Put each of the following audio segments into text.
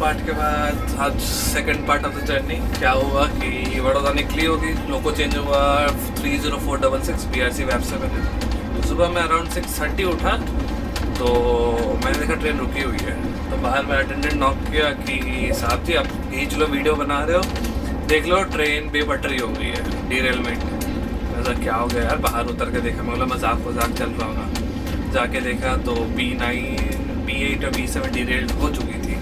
Part के बाद आज second part of the journey. क्या हुआ कि बड़ौदा निकली होगी, लोको चेंज हुआ 30466 BRC वेब से मैंने। सुबह में अराउंड 6:30 उठा तो मैंने देखा ट्रेन रुकी हुई है। तो बाहर में अटेंडेंट नॉक किया कि साहब जी आप खींच लो, वीडियो बना रहे हो, देख लो ट्रेन बेपटरी हो गई है, डीरेलमेंट। ऐसा क्या हो गया यार? बाहर उतर के देखा, मतलब मजाक चल रहा होगा। जाके देखा तो B9 B8 और B7 डीरेल्ड हो चुकी थी।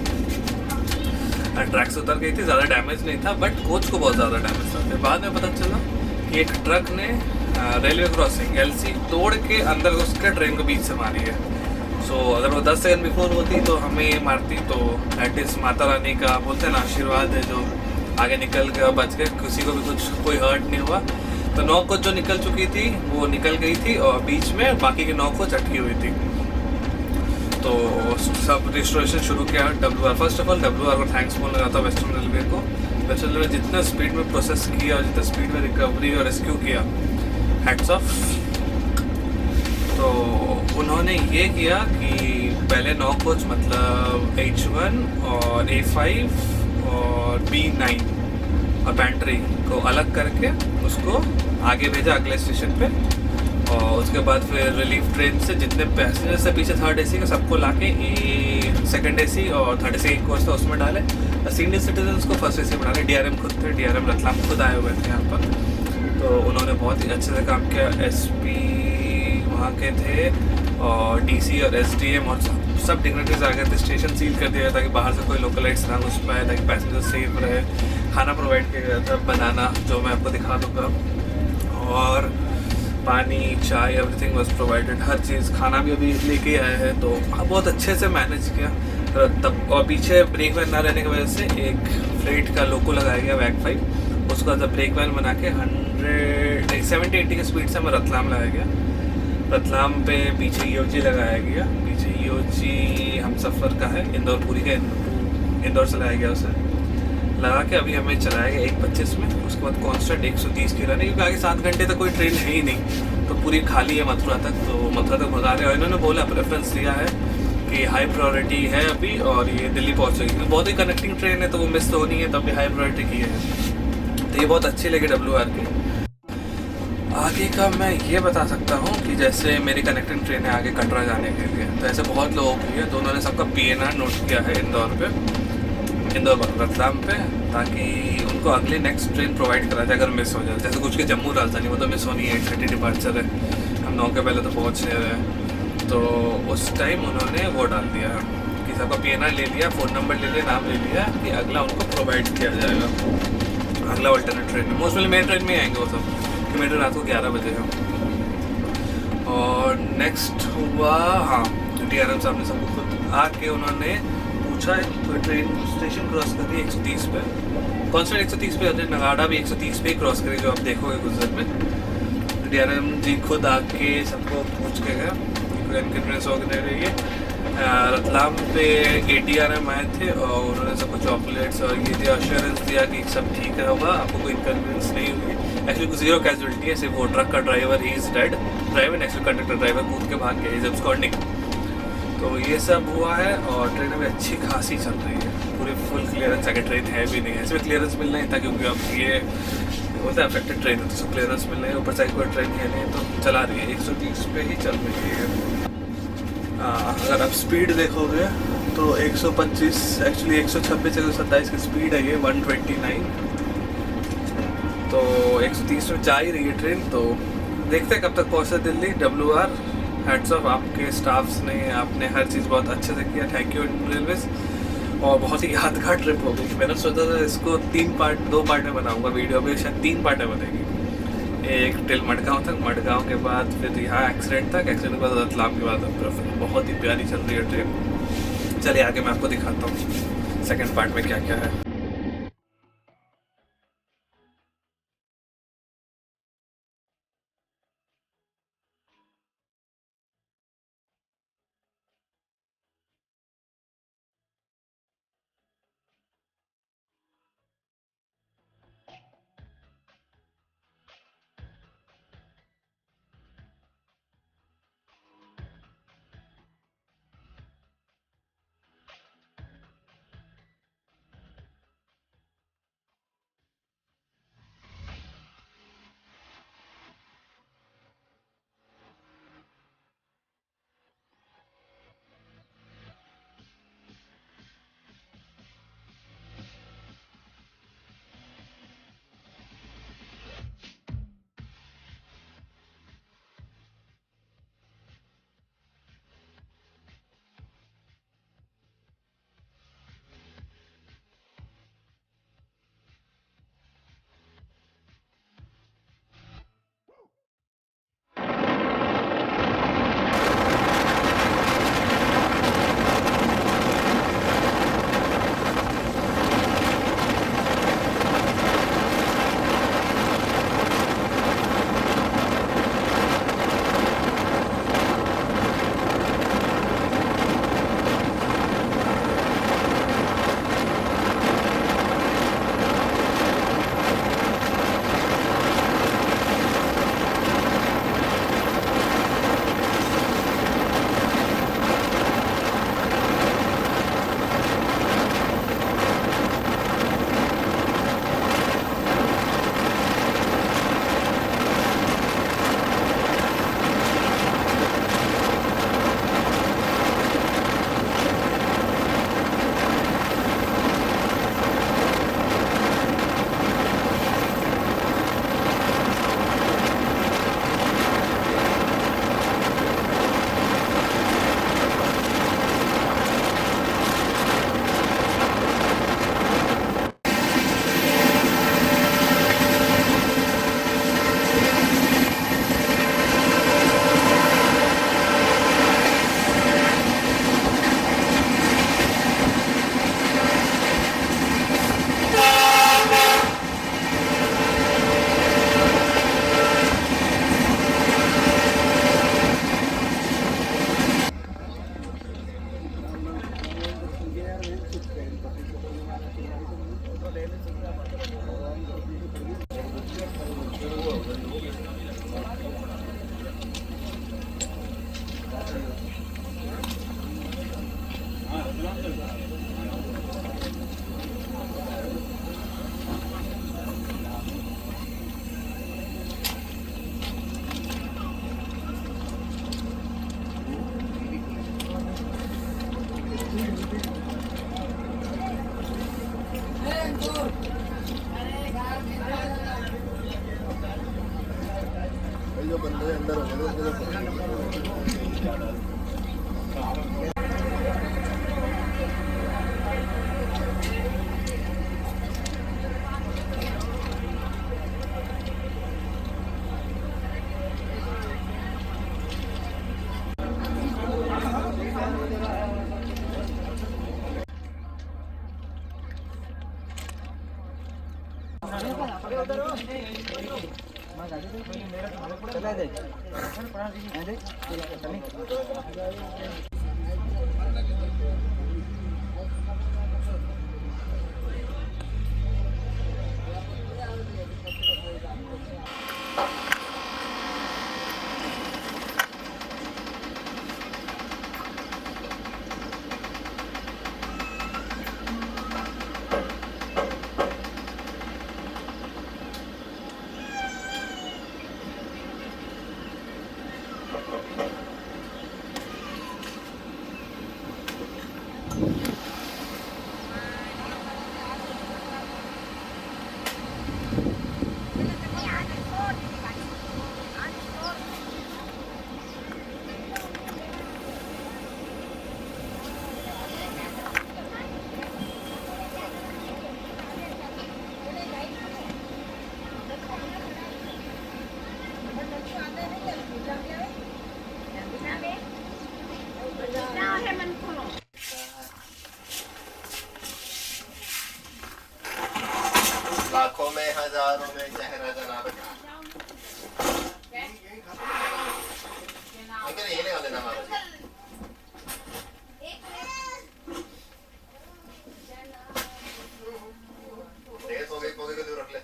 ट्रैक से उतर गई थी, ज़्यादा डैमेज नहीं था बट कोच को बहुत ज़्यादा डैमेज था। फिर बाद में पता चला कि एक ट्रक ने रेलवे क्रॉसिंग LC तोड़ के अंदर उसके ट्रेन को बीच से मारी है। सो अगर वो 10 सेकंड बिफोर होती तो हमें मारती, तो एटलीस्ट माता रानी का बोलते हैं ना आशीर्वाद है जो आगे निकल गया, बच गए, किसी को भी कुछ कोई हर्ट नहीं हुआ। तो 9 कोच जो निकल चुकी थी वो निकल गई थी और बीच में बाकी के 9 कोच अटकी हुई थी। तो सब रिस्टोरेशन शुरू किया WR। First of all WR को थैंक्स बोलना चाहता हूँ वेस्टर्न रेलवे को। वेस्टर्न रेलवे जितना स्पीड में प्रोसेस किया और जितना स्पीड में रिकवरी और रेस्क्यू किया, हैट्स ऑफ। तो उन्होंने ये किया कि पहले 9 कोच मतलब H1 और A5 और B9 और पैंट्री को अलग करके उसको आगे भेजा अगले स्टेशन पे। और उसके बाद फिर रिलीफ ट्रेन से जितने पैसेंजर से पीछे थर्ड AC के सबको लाके सेकंड AC और थर्ड AC एक कोच था उसमें डाले। सीनियर सिटीजन्स को फर्स्ट AC में डाले। DRM खुद थे, DRM रतलाम खुद आए हुए थे यहाँ पर। तो उन्होंने बहुत ही अच्छे से काम किया। SP वहाँ के थे और DC और SDM और सब डिग्नेटरीज आ गए थे। स्टेशन सील कर दिया ताकि बाहर से कोई लोकलाइट्स ना घुस पाए, ताकि पैसेंजर सेफ रहे। खाना प्रोवाइड किया गया था, बनाना जो मैं आपको दिखा दूँगा, और पानी चाय एवरीथिंग वाज प्रोवाइडेड। हर चीज़ खाना भी अभी लेके आए हैं। तो बहुत अच्छे से मैनेज किया तब। और पीछे ब्रेक वैन ना रहने की वजह से एक फ्लाइट का लोको लगाया गया वैग 5, उसका जब ब्रेक वैन बना के 70-80 की स्पीड से हमें रतलाम लाया गया। रतलाम पे पीछे EOG लगाया गया। पीछे EOG हम सफ़र का है, इंदौर पूरी का, इंदौर से लाया गया उसे लगा के। अभी हमें चलाया गया 1:25 में। उसके बाद कॉन्स्टेंट 130 की रन है, क्योंकि आगे 7 घंटे तक कोई ट्रेन है ही नहीं, तो पूरी खाली है मथुरा तक। तो मथुरा तक भगा रहे हैं और इन्होंने बोला, प्रेफरेंस दिया है कि हाई प्रायोरिटी है अभी और ये दिल्ली पहुँचेगी। बहुत ही कनेक्टिंग ट्रेन है तो वो मिस तो होनी है, तब भी हाई प्रायोरिटी की है। तो ये बहुत अच्छी लगी WR की। आगे का मैं ये बता सकता हूँ कि जैसे मेरी कनेक्टिंग ट्रेन है आगे कटरा जाने के लिए, तो ऐसे बहुत लोगों की है। तो उन्होंने सबका PNR नोट किया है इंदौर पे, इंदौर रतलाम पे, ताकि उनको अगली नेक्स्ट ट्रेन प्रोवाइड करा जाए अगर मिस हो जाए। जैसे कुछ के जम्मू राजधानी वो तो मिस होनी है, 8:30 डिपार्चर है, हम 9 के पहले तो पहुँच नहीं रहे। तो उस टाइम उन्होंने वो डाल दिया कि सबका PNR ले लिया, फ़ोन नंबर ले लिया, नाम ले लिया कि अगला उनको प्रोवाइड किया जाएगा अगला अल्टरनेट ट्रेन में। मोस्टली मेन ट्रेन में आएंगे वो सब, कि मेरे रात को 11 बजे है। और नेक्स्ट हुआ हाँ, DRM साहब ने सबको खुद आके उन्होंने पूछा कोई ट्रेन स्टेशन क्रॉस कर रही है 130 पे, कॉन्स्टेंट 130 पे, नगाड़ा भी 130 पे ही क्रॉस करी, जो आप देखोगे गुजर में। DRM जी खुद आके सबको पूछ के गया कोई इनकन्वीनियंस हो रही है। रतलाम पे ATRM आए थे और उन्होंने सबको चॉकलेट्स और ये दिया, अश्योरेंस दिया कि सब ठीक होगा, आपको कोई इनकन्वीनियंस नहीं हुई। एक्चुअली 0 कैजुअलिटी है, सिर्फ वो ट्रक का driver he is dead, driver actually conductor driver कूद के भाग गया, इज एब्सकॉर्डिंग। तो ये सब हुआ है और ट्रेन अभी अच्छी खासी चल रही है, पूरी फुल क्लियरेंस। अगर ट्रेन है भी नहीं, इसमें क्लियरेंस मिलना ही था क्योंकि अब ये होता है अफेक्टेड ट्रेन है, तो सब क्लियरेंस मिलना है। ऊपर साइड कोई ट्रेन है नहीं, तो चला रही है 130 पे ही चल रही है। अगर आप स्पीड देखोगे तो 125, एक्चुअली 126 127 की स्पीड है ये, 129। तो 130 में जा ही रही है ट्रेन। तो देखते हैं कब तक पहुँचते दिल्ली। WR हैट्स ऑफ, आपके स्टाफ्स ने, आपने हर चीज़ बहुत अच्छे से किया, थैंक यू रेलवेज। और बहुत ही यादगार ट्रिप हो गई। मैंने सोचा था इसको 2 पार्ट में बनाऊंगा वीडियो, भी शायद 3 पार्ट में बनेगी। एक टिल मडगांव तक, मडगांव के बाद फिर यहाँ एक्सीडेंट तक, एक्सीडेंट के बाद रतलाम के बाद अब बहुत ही प्यारी चल रही है ट्रेन। चलिए आगे मैं आपको दिखाता हूँ सेकेंड पार्ट में क्या क्या है। बंदे अंदर हो गए। लाखों में हजारों में चेहरा जनाब ये नहीं वाले नाम पोगे को दूर रख ले।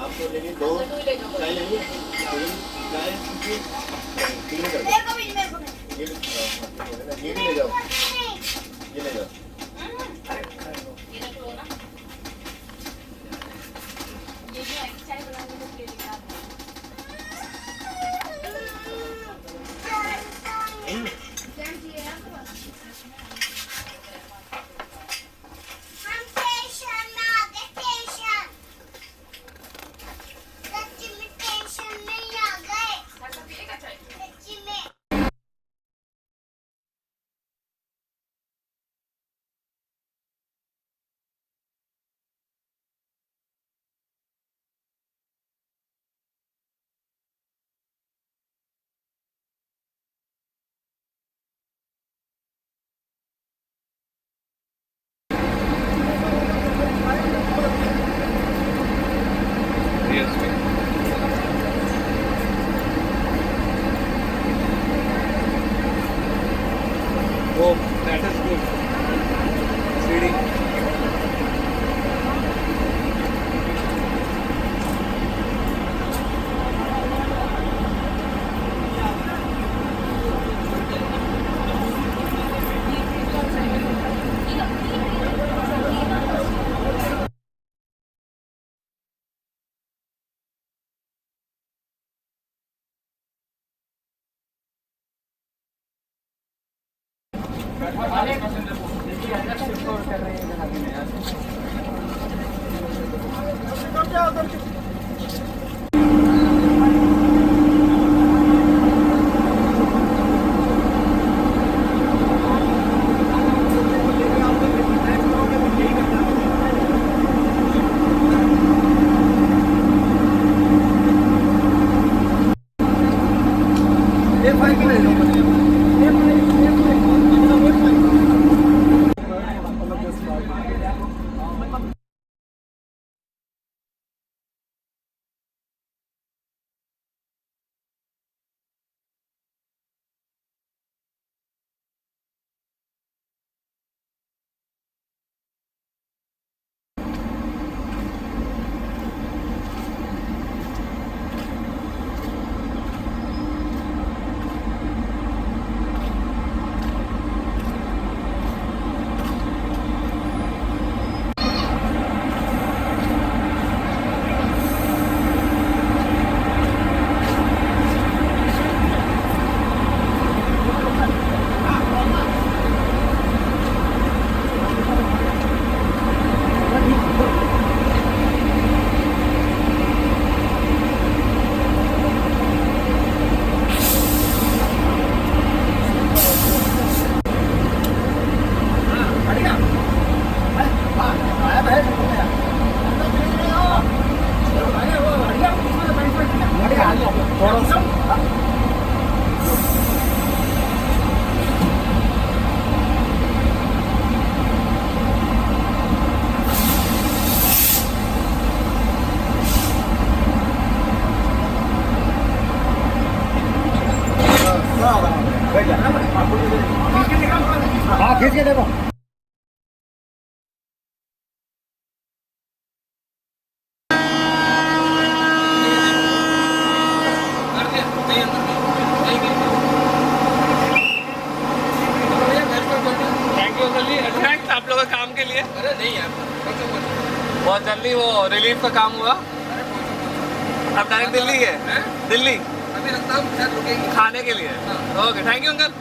आपको लेनी दो चाय लेनी है चाय ये भी ले जाओ ये ले जाओ Oh, that is good. CD. होगा काम के लिए? अरे नहीं यार, बहुत जल्दी वो रिलीफ का काम हुआ। अब डायरेक्ट दिल्ली है? दिल्ली अभी लगता है शायद रुकेंगे खाने के लिए। Okay, thank you uncle.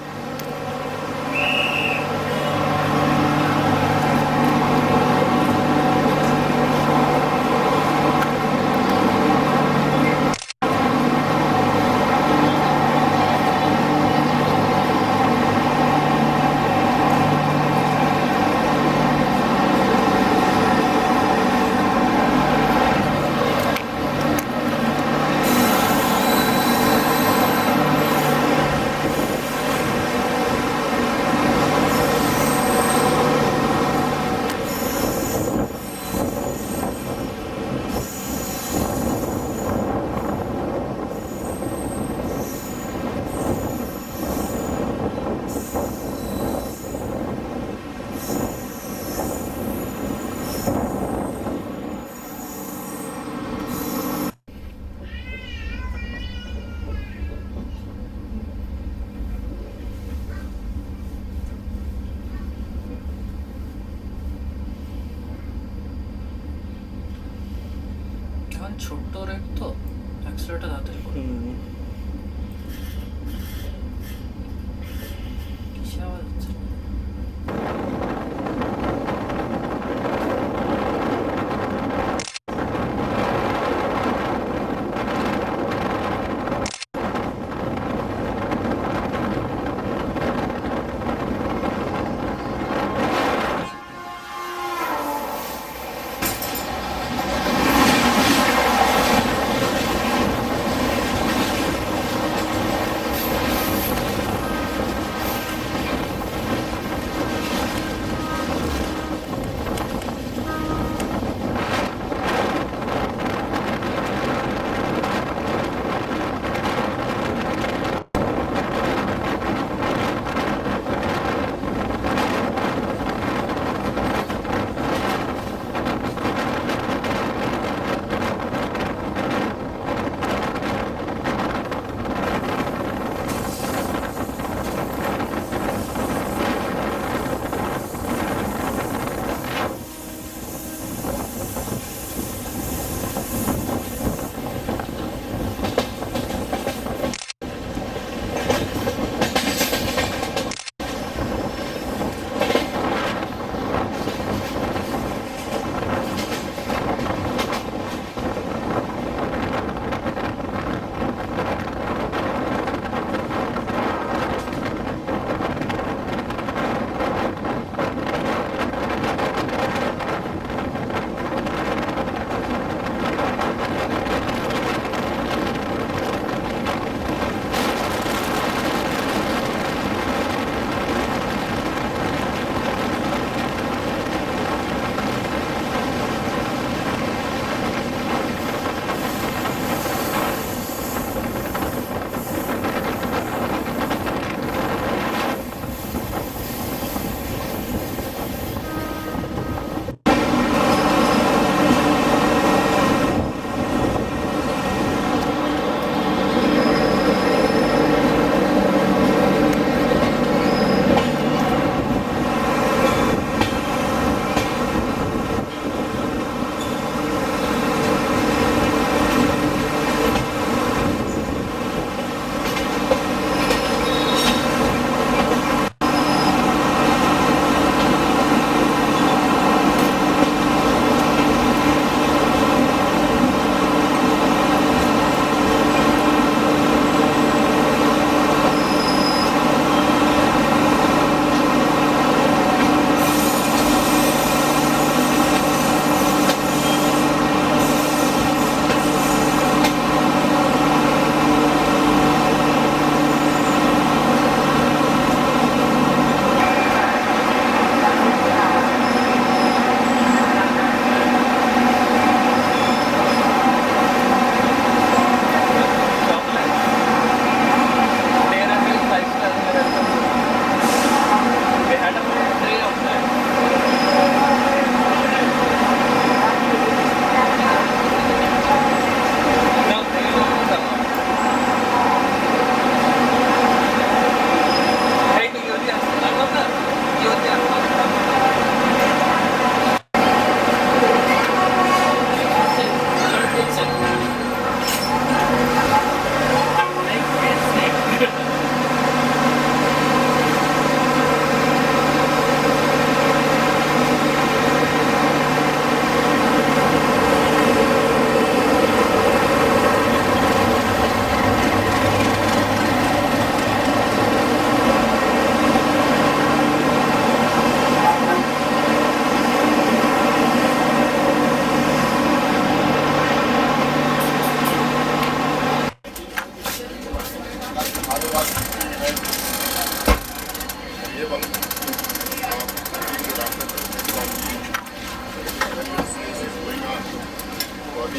ছোট্ট রেট তো অ্যাক্সিলারেটর তাড়াতাড়ি করবে। কিসে আওয়াজ হচ্ছে?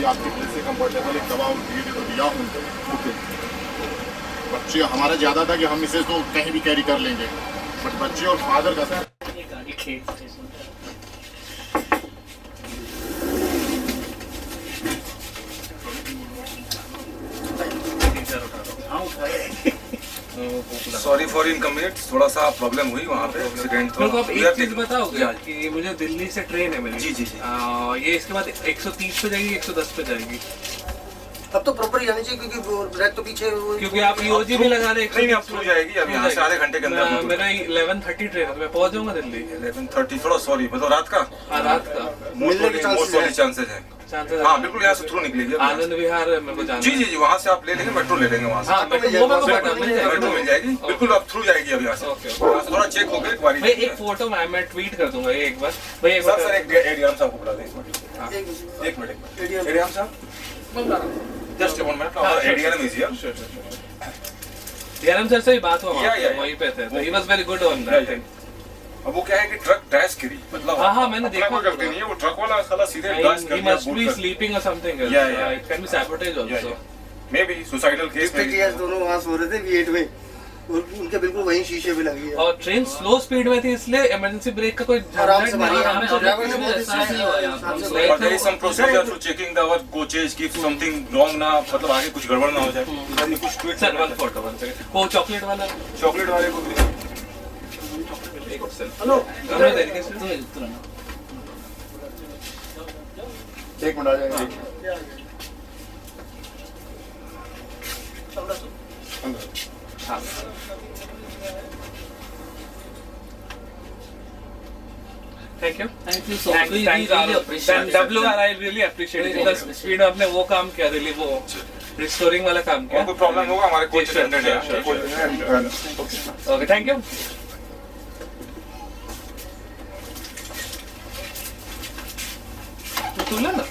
भी आपके दिल से कंफर्टेबल एक दवा धीरे धीरे दिया हूँ ओके। बच्चे हमारा ज़्यादा था कि हम इसे तो कहीं भी कैरी कर लेंगे, बट बच्चे और फादर का सर सॉरी फॉर इनकन्वीनियंस, थोड़ा सा प्रॉब्लम हुई वहाँ पे एक्सीडेंट। मेरे को आप एक चीज बताओगे कि मुझे दिल्ली से ट्रेन है मेरी। जी जी जी। ये इसके बाद 130 पे जाएगी 110 पे जाएगी, अब तो प्रॉपर जानी चाहिए क्योंकि ब्रेक तो पीछे क्योंकि आप ईओजी भी लगा रहे हैं। नहीं अब थ्रू जाएगी, अब यहाँ से आधे घंटे के अंदर। मेरा 11:30 ट्रेन है, तो मैं पहुंच जाऊंगा दिल्ली 11:30। थोड़ा सॉरी, मतलब रात का रात का मोस्ट चांसेस है। हाँ बिल्कुल, यहाँ से थ्रू निकलेगी। आनंद विहार मेरे को जाना। जी जी जी, वहाँ से आप ले लेंगे, मेट्रो ले लेंगे वहाँ से। हाँ, मेट्रो मिल जाएगी बिल्कुल, अब थ्रू जाएगी अब यहाँ से। थोड़ा चेक हो गया एक बार। भाई एक फोटो मैं ट्वीट कर दूंगा एक बार। भाई एक सर एक एडीएम साहब को बुला दें एक मिनट। एडीएम साहब just 1 minute. ADM is here. DRM sir से ही बात हुआ वहीं पे थे, तो he was very good on that thing. अब वो क्या है कि ट्रक क्रैश करी, मतलब हाँ मैंने देखा। करते नहीं है वो ट्रक वाला, साला सीधे क्रैश कर he दिया। must be sleeping or something else. Yeah. It can be sabotage also. May be suicidal case में। टीएस दोनों वहाँ सो रहे थे V8 में, और उनके बिल्कुल वहीं शीशे पे लगी है। और ट्रेन स्लो स्पीड में थी, इसलिए इमरजेंसी ब्रेक का कोई आराम से मारी। But there is some procedure to checking the our coaches कि something wrong ना, मतलब आगे कुछ गड़बड़ ना हो जाए। कुछ ट्वीट सर 1 फोटो 1 सेकंड। वो चॉकलेट वाला वाले को भी हेलो हमें देंगे सर। एक मिनट आ जाएंगे। हाँ thank you so much. WR I really appreciate it because speed आपने वो काम किया, रियली वो रिस्टोरिंग वाला काम किया। कोई प्रॉब्लम होगा हमारे कोच अटेंडेंट है। Okay thank you. तू ले ना।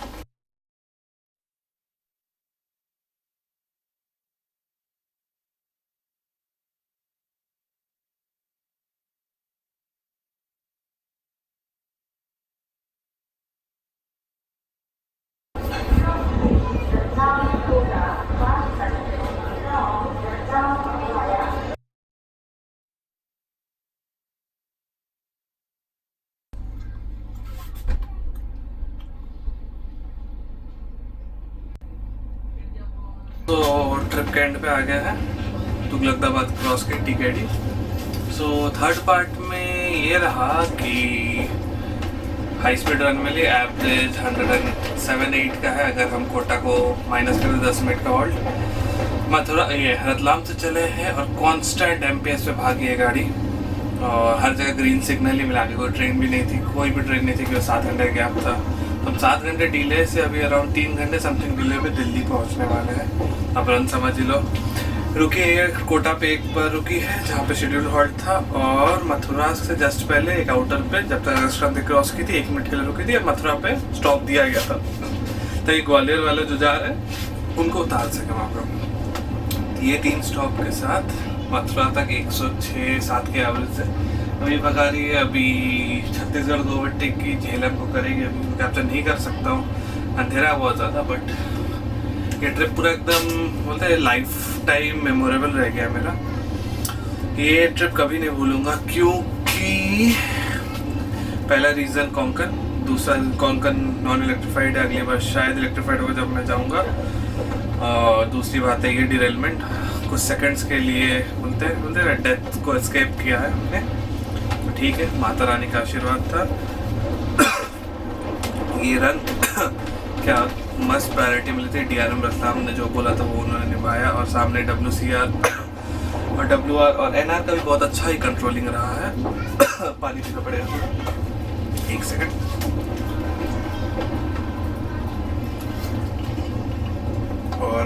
तो ट्रिप के एंड पे आ गया है, तुगलकाबाद क्रॉस के टीकेडी। सो थर्ड पार्ट में ये रहा कि हाई स्पीड रन में लिए एवरेज 107-8 का है। अगर हम कोटा को माइनस करें 10 मिनट का हॉल्ट। मथुरा ये रतलाम से चले हैं और कांस्टेंट MPS पे भागी है गाड़ी, और हर जगह ग्रीन सिग्नल ही मिला के, कोई ट्रेन भी नहीं थी, कोई भी ट्रेन नहीं थी कि 7 घंटे गैप था। हम 7 घंटे डिले से अभी अराउंड 3 घंटे समथिंग डिले पे दिल्ली पहुंचने वाले हैं। अब रन समझ ही लो। रुकी है कोटा पे एक बार रुकी है जहाँ पे शेड्यूल हॉल्ट था, और मथुरा से जस्ट पहले एक आउटर पे जब तक रेस्टोरेंट क्रॉस की थी 1 मिनट के लिए रुकी थी, और मथुरा पे स्टॉप दिया गया था तो ये ग्वालियर वाले जो जा रहे हैं उनको उतार सके वहाँ पर। ये 3 स्टॉप के साथ मथुरा तक 106-7 के एवरेज से अभी भगा रही है। अभी छत्तीसगढ़ को ओवरटेक की झेलम को करेगी, अभी कैप्चर नहीं कर सकता हूँ, अंधेरा बहुत ज़्यादा। बट ये ट्रिप पूरा एकदम बोलते हैं लाइफ टाइम मेमोरेबल रह गया मेरा। ये ट्रिप कभी नहीं भूलूंगा, क्योंकि पहला रीज़न कोंकण, दूसरा कोंकण नॉन इलेक्ट्रिफाइड है, अगली बार शायद इलेक्ट्रिफाइड होगा जब मैं जाऊँगा, और दूसरी बात है ये डिरेलमेंट कुछ सेकंड्स के लिए बोलते हैं डेथ को एस्केप किया है हमने, तो ठीक है, माता रानी का आशीर्वाद था। ये रन क्या मस्त प्रायोरिटी मिली थी, DRM रतलाम ने जो बोला था वो उन्होंने निभाया, और सामने WCR और WR और NR का भी बहुत अच्छा ही कंट्रोलिंग रहा है। पानी पीना पड़ेगा, 1 सेकंड। और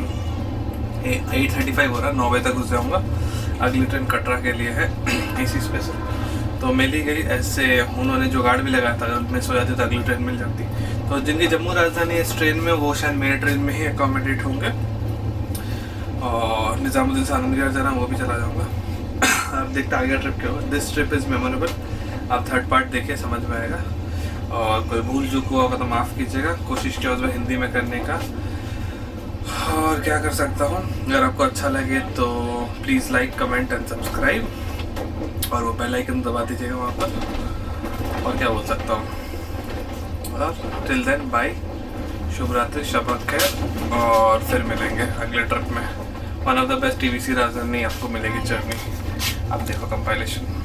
8:35 हो रहा है, 9 बजे तक घुस जाऊँगा। अगली ट्रेन कटरा के लिए है AC स्पेशल, तो मिली गई ऐसे। उन्होंने जुगाड़ भी लगाया था, अगर मैं सो जाती तो अगली ट्रेन मिल जाती। तो जिनकी जम्मू राजधानी इस ट्रेन में, वो शायद मेरे ट्रेन में ही अकोमोडेट होंगे, और निज़ामुद्दीन से आनंद विहार जाना वो भी चला जाऊँगा। अब देखते आगे ट्रिप क्या होगा। This trip is memorable. आप थर्ड पार्ट देखिए, समझ में आएगा। और कोई भूल चूक हुआ होगा तो माफ़ कीजिएगा। कोशिश किया उसमें हिंदी में करने का। और क्या कर सकता हूँ, अगर आपको अच्छा लगे तो please like comment and subscribe और वो बेल आइकन दबा दीजिएगा वहाँ पर। और क्या बोल सकता हूँ, और टिल देन बाय, शुभ रात्रि, शब खैर, और फिर मिलेंगे अगले ट्रिप में। One of the best TVC राजधानी आपको मिलेगी जर्नी। आप देखो कंपाइलेशन।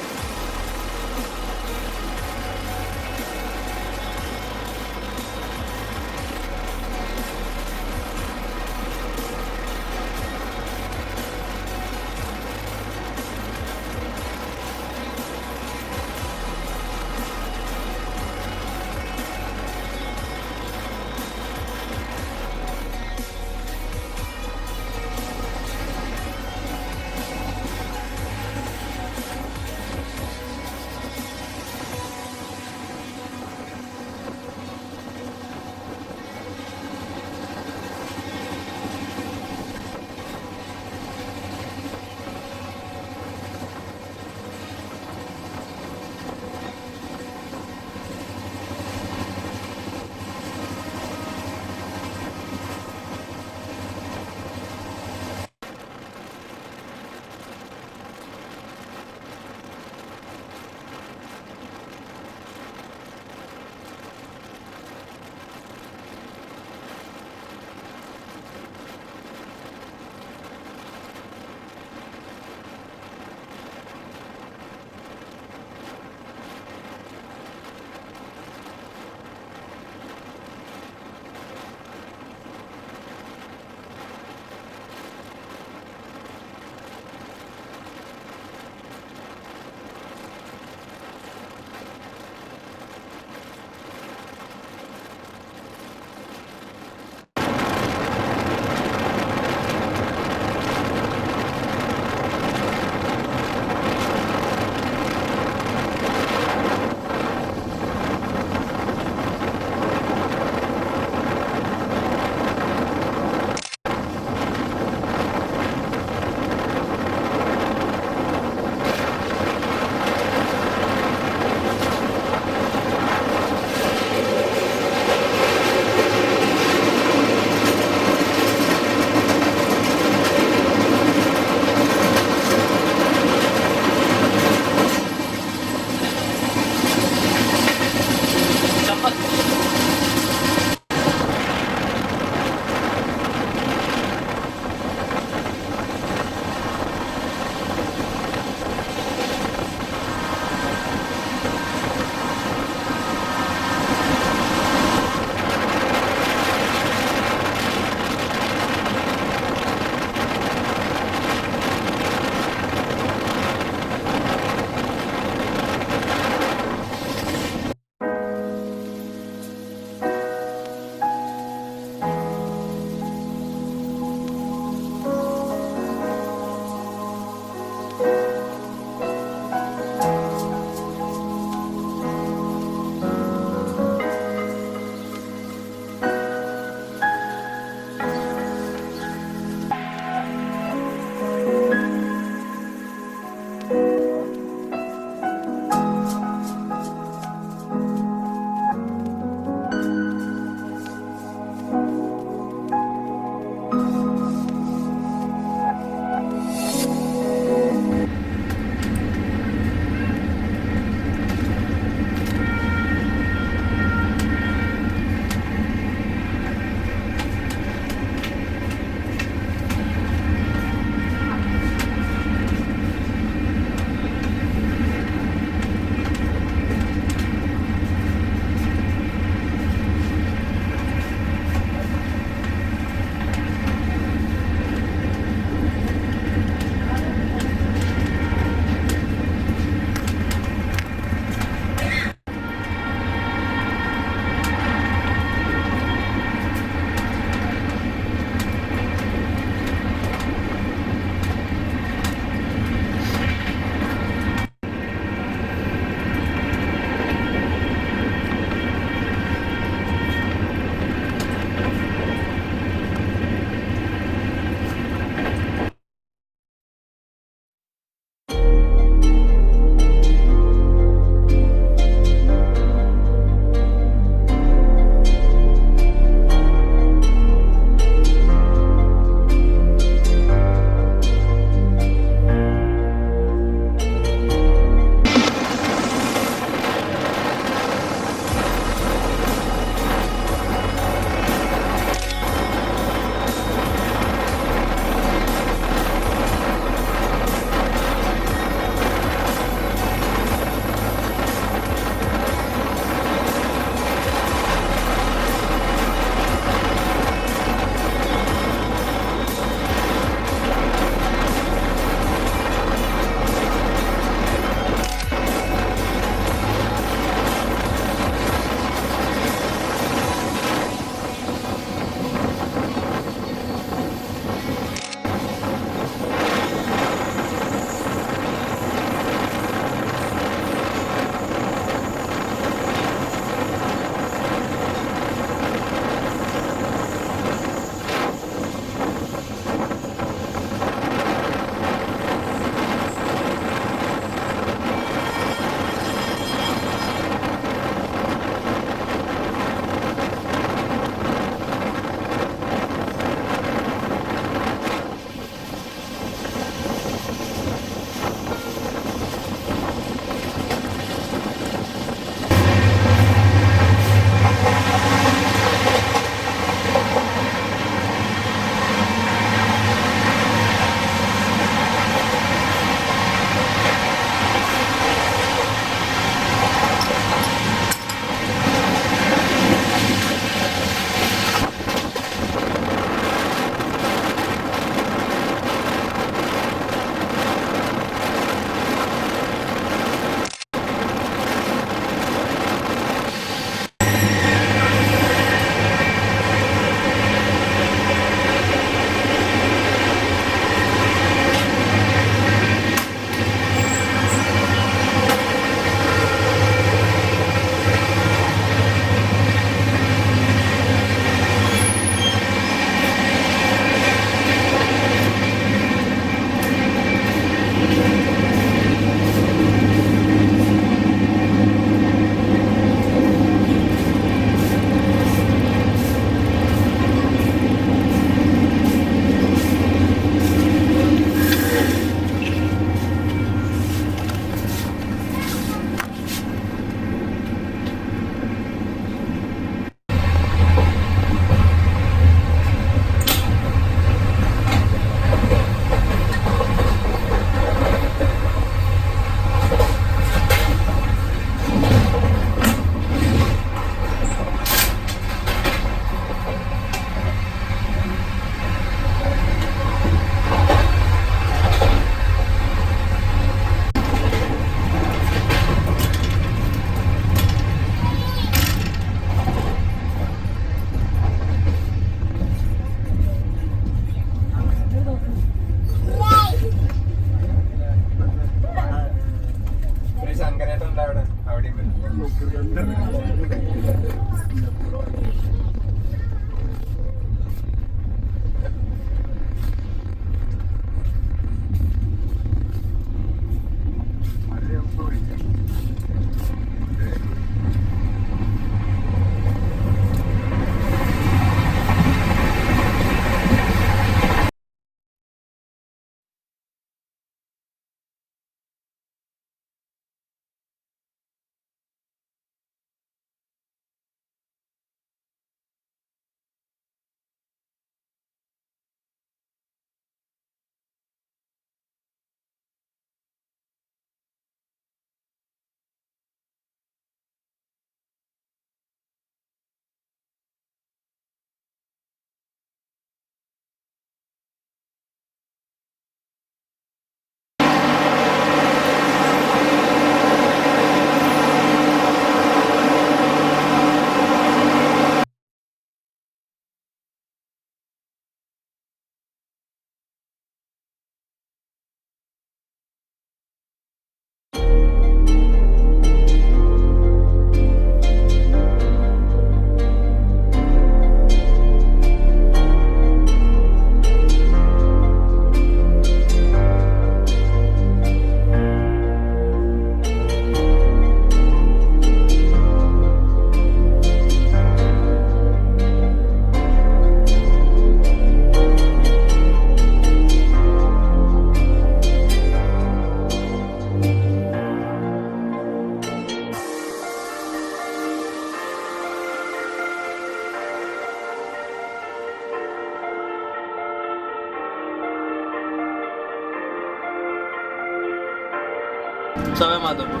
सवाई माधोपुर।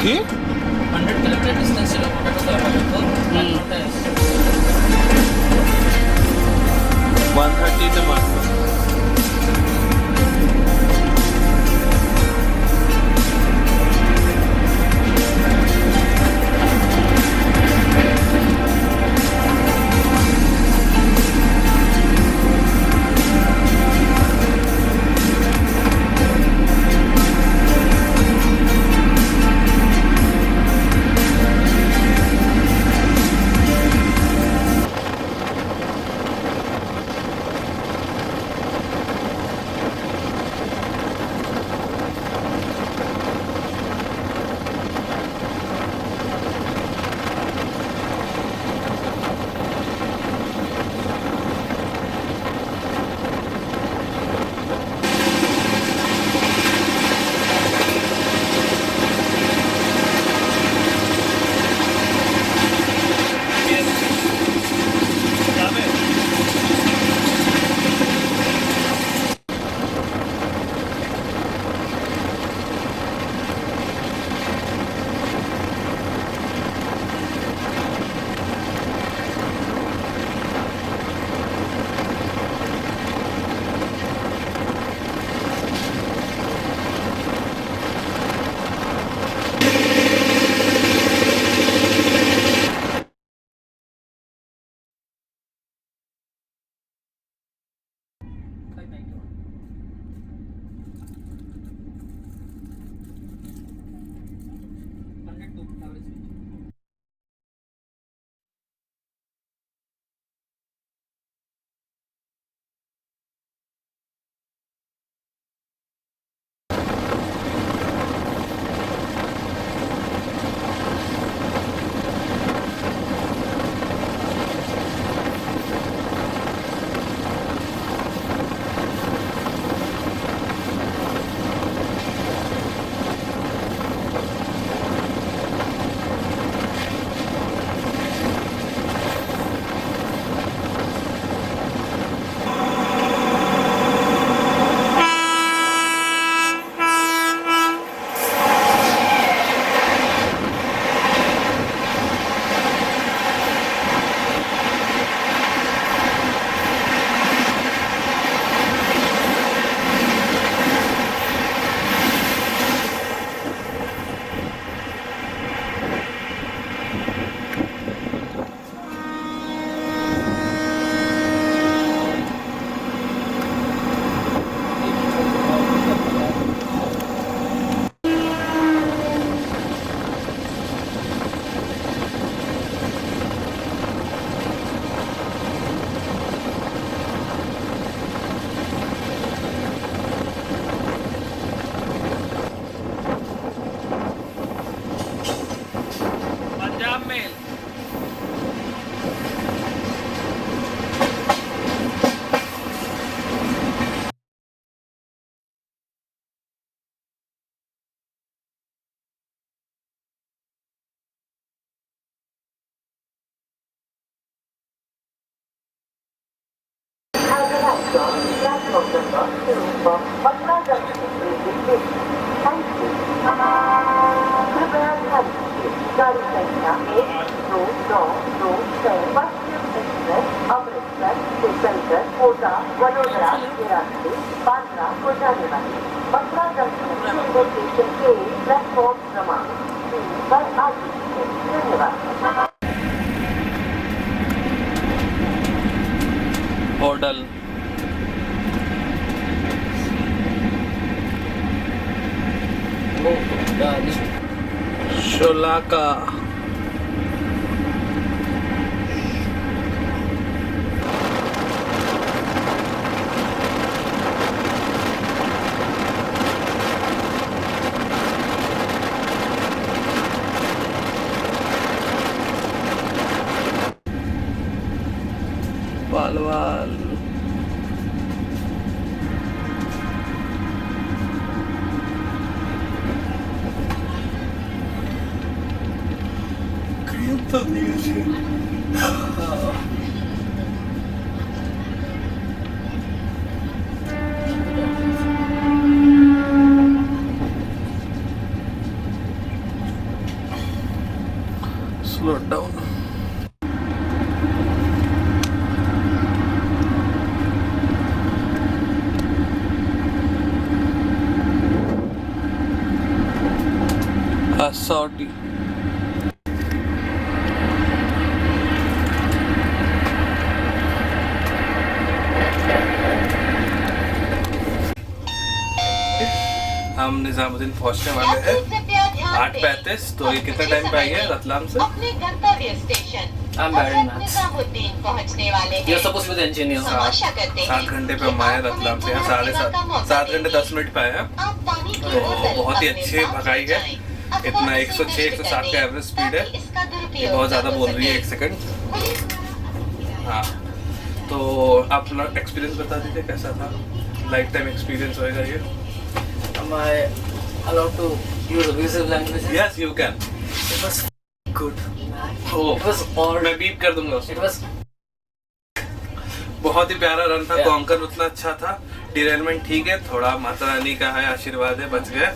কি 100 কিলোমিটার ডিসটেন্স ছিল ওটা তো আমার তো 130 তে মারলো। गाड़ी संख्या 1292 पश्चिम एक्सप्रेस अमृतसर से चलकर कोटा वडोदरा के रास्ते बांद्रा को जाने वाली बसरा जंक्शन रेलवे स्टेशन के प्लेटफॉर्म क्रमांक 3 पर आ चुकी है। धन्यवाद। होटल शोलाका पालवाल Slow down. Assorti. हम निजामुद्दीन पहुंचने वाले हैं 8:35। तो ये कितना टाइम पे आई है रतलाम से? अपने गंतव्य station I'm bad in maths. Nizamuddin पहुंचने वाले हैं। You're supposed to be the engineer. समाशा करते हैं। 7 घंटे पे हम आए रतलाम से, यहाँ 7 घंटे 10 मिनट पे आए हैं। आप पानी की तो बोतल बहुत ही अपने अच्छी साथ भगाई ले है। जाएं। इतना अथवा 106 किसी नष्ट 107 का करें, एवरेज स्पीड है। ताकि इसका दुरुपयोग ये बहुत ज़्यादा ना हो बोल रही है, सके। 1 सेकंड। हाँ, तो आप अपना एक्सपीरियंस बता दीजिए कैसा था? लाइफ टाइम एक्सपीरियंस होएगा ये। Am I allowed to use abusive language? Yes, you can. It was good. Oh, It was odd. मैं बीप कर दूंगा उसको। It was बहुत ही प्यारा रन था। Yeah. कोंकण उतना अच्छा था, डिरेलमेंट ठीक है, थोड़ा माता रानी का है आशीर्वाद है, बच गए।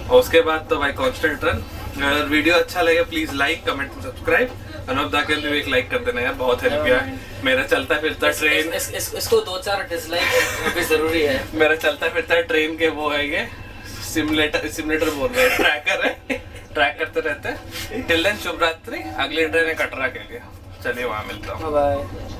और उसके बाद तो भाई कांस्टेंट रन। अगर वीडियो अच्छा लगे please like comment subscribe. Anoop da के लिए एक लाइक कर देना यार, बहुत हेल्प किया। मेरा चलता फिरता ट्रेन, इसको 2-4 डिसलाइक भी जरूरी है। मेरा चलता फिरता ट्रेन के वो है ये सिमुलेटर बोल रहे हैं, ट्रैकर है, ट्रैक करते रहते हैं। टिल देन शुभ रात्रि। अगली ट्रेन है कटरा के लिए, चलिए वहाँ मिलता हूँ। Bye bye.